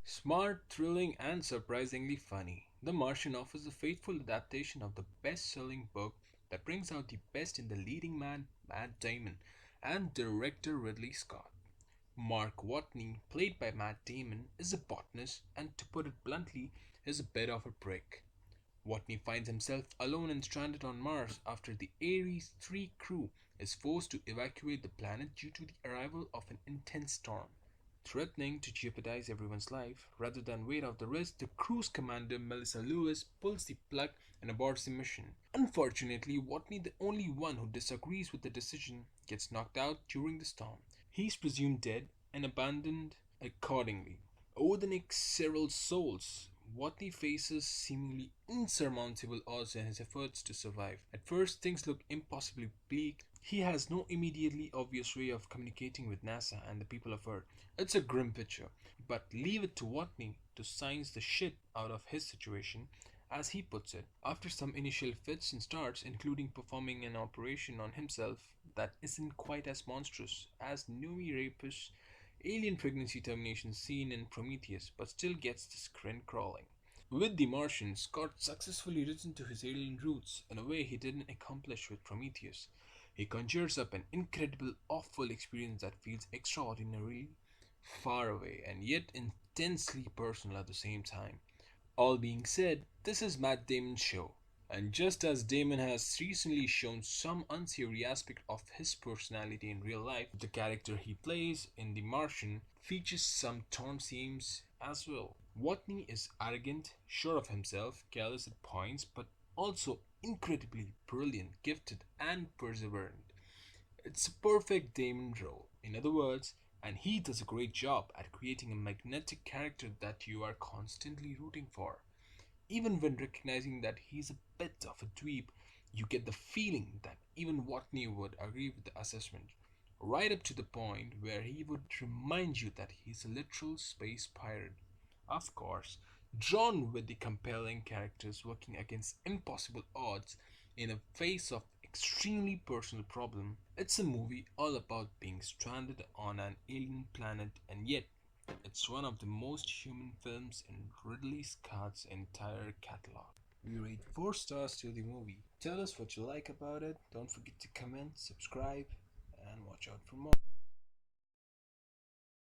Smart, thrilling, and surprisingly funny, The Martian offers a faithful adaptation of the best selling book that brings out the best in the leading man, Matt Damon, and director Ridley Scott. Mark Watney, played by Matt Damon, is a botanist and, to put it bluntly, is a bit of a prick. Watney finds himself alone and stranded on Mars after the Ares 3 crew is forced to evacuate the planet due to the arrival of an intense storm. Threatening to jeopardize everyone's life, rather than wait out the risk, the crew's commander Melissa Lewis pulls the plug and aborts the mission. Unfortunately, Watney, the only one who disagrees with the decision, gets knocked out during the storm. He is presumed dead and abandoned accordingly. Over the next several souls, Watney faces seemingly insurmountable odds in his efforts to survive. At first, things look impossibly bleak. He has no immediately obvious way of communicating with NASA and the people of Earth. It's a grim picture, but leave it to Watney to science the shit out of his situation, as he puts it. After some initial fits and starts, including performing an operation on himself that isn't quite as monstrous as Numi Rapace's alien pregnancy termination scene in Prometheus, but still gets the skin crawling. With The Martian, Scott successfully returned to his alien roots in a way he didn't accomplish with Prometheus. He conjures up an incredible, awful experience that feels extraordinarily far away and yet intensely personal at the same time. All being said, this is Matt Damon's show, and just as Damon has recently shown some unsavory aspect of his personality in real life, the character he plays in The Martian features some torn seams as well. Watney is arrogant, sure of himself, careless at points, but also incredibly brilliant, gifted, and perseverant. It's a perfect Damon role, in other words, and he does a great job at creating a magnetic character that you are constantly rooting for. Even when recognizing that he's a bit of a dweeb, you get the feeling that even Watney would agree with the assessment, right up to the point where he would remind you that he's a literal space pirate. Of course, drawn with the compelling characters working against impossible odds in the face of extremely personal problem, it's a movie all about being stranded on an alien planet, and yet it's one of the most human films in Ridley Scott's entire catalog. We rate 4 stars to the movie. Tell us what you like about it. Don't forget to comment, subscribe, and watch out for more.